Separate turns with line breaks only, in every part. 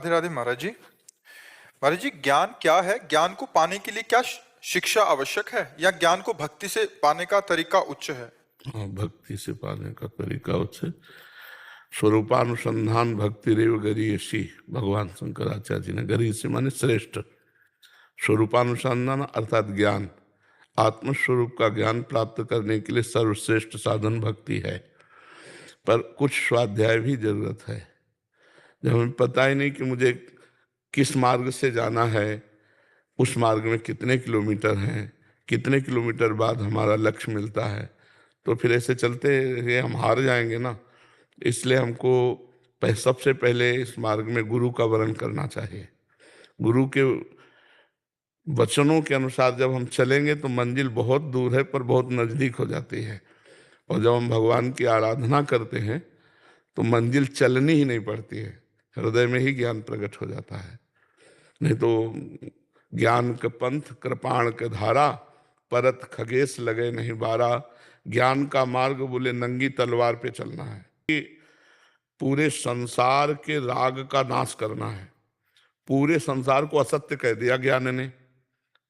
राधे राधे महाराज जी। महाराज जी, ज्ञान क्या है? ज्ञान को पाने के लिए क्या शिक्षा आवश्यक है, या ज्ञान को भक्ति से पाने का तरीका उच्च है?
हाँ, भक्ति से पाने का तरीका उच्च है। स्वरूपानुसंधान भक्ति रेव गरीयसी, भगवान शंकराचार्य जी ने, गरीयसी माने श्रेष्ठ। स्वरूपानुसंधान अर्थात ज्ञान, आत्मस्वरूप का ज्ञान प्राप्त करने के लिए सर्वश्रेष्ठ साधन भक्ति है। पर कुछ स्वाध्याय भी जरूरत है। जब हमें पता ही नहीं कि मुझे किस मार्ग से जाना है, उस मार्ग में कितने किलोमीटर हैं, कितने किलोमीटर बाद हमारा लक्ष्य मिलता है, तो फिर ऐसे चलते हुए हम हार जाएंगे ना। इसलिए हमको सबसे पहले इस मार्ग में गुरु का वर्ण करना चाहिए। गुरु के वचनों के अनुसार जब हम चलेंगे तो मंजिल बहुत दूर है पर बहुत नजदीक हो जाती है। और जब हम भगवान की आराधना करते हैं तो मंजिल चलनी ही नहीं पड़ती है, हृदय में ही ज्ञान प्रकट हो जाता है। नहीं तो ज्ञान के पंथ कृपाण के धारा, परत खगेश लगे नहीं बारा। ज्ञान का मार्ग बोले नंगी तलवार पे चलना है, कि पूरे संसार के राग का नाश करना है। पूरे संसार को असत्य कह दिया ज्ञान ने,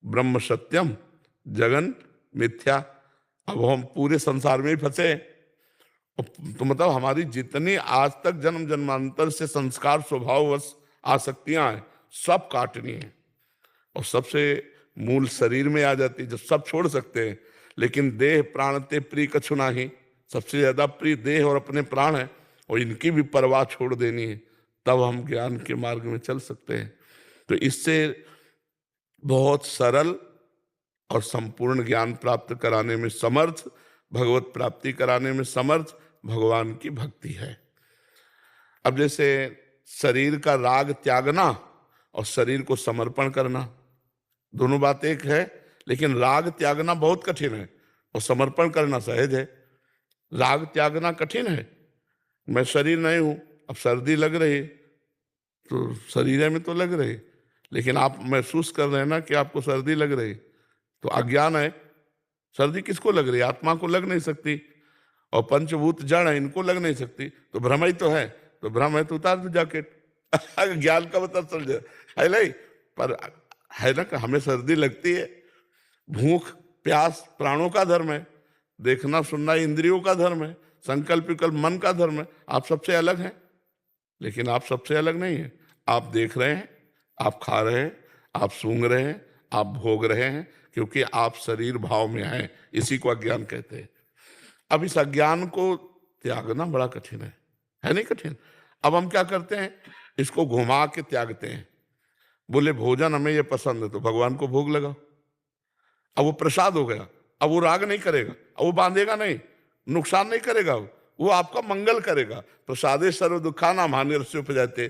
ब्रह्म सत्यम जगन मिथ्या। अब हम पूरे संसार में ही फंसे। तो मतलब हमारी जितनी आज तक जन्म जन्मांतर से संस्कार स्वभाववश आसक्तियां हैं, सब काटनी है। और सबसे मूल शरीर में आ जाती है, जब सब छोड़ सकते हैं। लेकिन देह प्राण ते प्रिय कछु नाही, सबसे ज्यादा प्रिय देह और अपने प्राण है, और इनकी भी परवाह छोड़ देनी है, तब हम ज्ञान के मार्ग में चल सकते हैं। तो इससे बहुत सरल और संपूर्ण ज्ञान प्राप्त कराने में समर्थ, भगवत प्राप्ति कराने में समर्थ भगवान की भक्ति है। अब जैसे शरीर का राग त्यागना और शरीर को समर्पण करना, दोनों बात एक है, लेकिन राग त्यागना बहुत कठिन है और समर्पण करना सहज है। राग त्यागना कठिन है। मैं शरीर नहीं हूं, अब सर्दी लग रही तो शरीर में तो लग रही, लेकिन आप महसूस कर रहे हैं ना कि आपको सर्दी लग रही, तो अज्ञान है। सर्दी किसको लग रही है? आत्मा को लग नहीं सकती। और पंचभूत जड़ है, इनको लग नहीं सकती, तो भ्रम ही तो है। तो भ्रम है तो उतार दो जैकेट। ज्ञान का मतलब समझ है नहीं, पर है ना कि हमें सर्दी लगती है। भूख प्यास प्राणों का धर्म है, देखना सुनना इंद्रियों का धर्म है, संकल्प विकल्प मन का धर्म है। आप सबसे अलग हैं, लेकिन आप सबसे अलग नहीं हैं। आप देख रहे हैं, आप खा रहे हैं, आप सूंघ रहे हैं, आप भोग रहे हैं, क्योंकि आप शरीर भाव में हैं। इसी को अज्ञान कहते हैं। अब इस अज्ञान को त्यागना बड़ा कठिन है नहीं कठिन? अब हम क्या करते हैं, इसको घुमा के त्यागते हैं। बोले भोजन हमें ये पसंद है तो भगवान को भोग लगाओ। अब वो प्रसाद हो गया, अब वो राग नहीं करेगा, अब वो बांधेगा नहीं, नुकसान नहीं करेगा, वो आपका मंगल करेगा। प्रसादे सर्व दुखाना हानि रस्य उपजाते।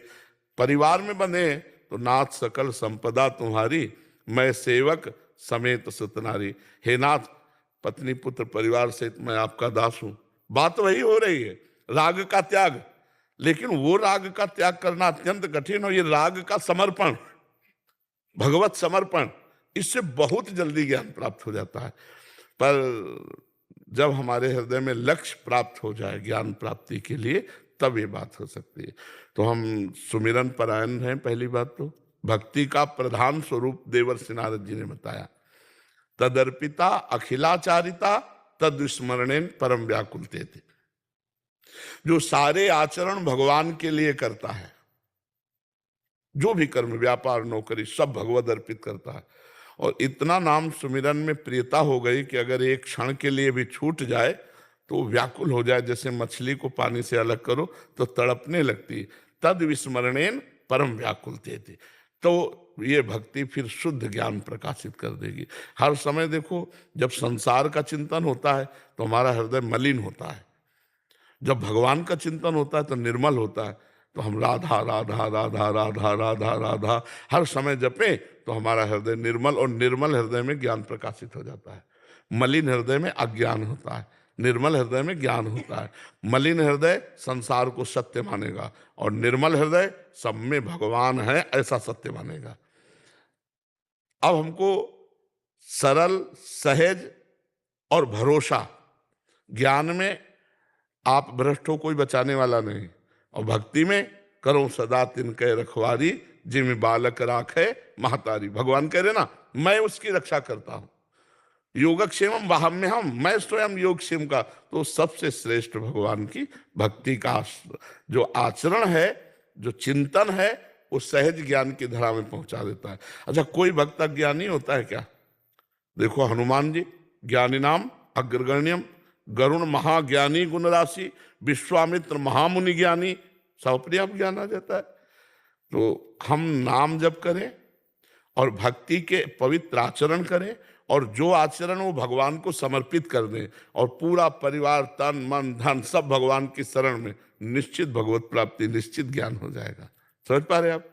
परिवार में बंधे तो नाथ सकल संपदा तुम्हारी, मैं सेवक समेत सतनारी। हे नाथ, पत्नी पुत्र परिवार सहित मैं आपका दास हूं। बात वही हो रही है, राग का त्याग। लेकिन वो राग का त्याग करना अत्यंत कठिन, और ये राग का समर्पण, भगवत समर्पण, इससे बहुत जल्दी ज्ञान प्राप्त हो जाता है। पर जब हमारे हृदय में लक्ष्य प्राप्त हो जाए ज्ञान प्राप्ति के लिए, तब ये बात हो सकती है। तो हम सुमिरन परायण हैं। पहली बात तो भक्ति का प्रधान स्वरूप देवर्षि नारद जी ने बताया, तदर्पिता अखिलाचारिता तद स्मरणेन परम व्याकुलते थे। जो सारे आचरण भगवान के लिए करता है, जो भी कर्म व्यापार नौकरी सब भगवत अर्पित करता है, और इतना नाम सुमिरन में प्रियता हो गई कि अगर एक क्षण के लिए भी छूट जाए तो व्याकुल हो जाए। जैसे मछली को पानी से अलग करो तो तड़पने लगती, तद विस्मरणेन परम व्याकुलते थे। तो ये भक्ति फिर शुद्ध ज्ञान प्रकाशित कर देगी। हर समय देखो, जब संसार का चिंतन होता है तो हमारा हृदय मलिन होता है, जब भगवान का चिंतन होता है तो निर्मल होता है। तो हम राधा राधा राधा राधा राधा राधा हर समय जपे तो हमारा हृदय निर्मल, और निर्मल हृदय में ज्ञान प्रकाशित हो जाता है। मलिन हृदय में अज्ञान होता है, निर्मल हृदय में ज्ञान होता है। मलिन हृदय संसार को सत्य मानेगा, और निर्मल हृदय सब में भगवान है ऐसा सत्य मानेगा। अब हमको सरल सहज और भरोसा, ज्ञान में आप भ्रष्ट हो कोई बचाने वाला नहीं, और भक्ति में करो सदा तिनके रखवारी, जिम बालक राखे महतारी। भगवान कह रहे ना, मैं उसकी रक्षा करता हूं। योगक्षेमम वाहम्य हम, मैं स्वयं योगक्षेम का। तो सबसे श्रेष्ठ भगवान की भक्ति का जो आचरण है, जो चिंतन है, वो सहज ज्ञान की धरा में पहुंचा देता है। अच्छा, कोई भक्त ज्ञानी होता है क्या? देखो हनुमान जी, ज्ञानी नाम अग्रगण्यम, गरुण महाज्ञानी गुण राशि, विश्वामित्र महामुनि ज्ञानी, सब अपने आप ज्ञान आ जाता है। तो हम नाम जप करें और भक्ति के पवित्र आचरण करें, और जो आचरण वो भगवान को समर्पित कर दें, और पूरा परिवार तन मन धन सब भगवान की शरण में, निश्चित भगवत प्राप्ति, निश्चित ज्ञान हो जाएगा। समझ पा रहे आप?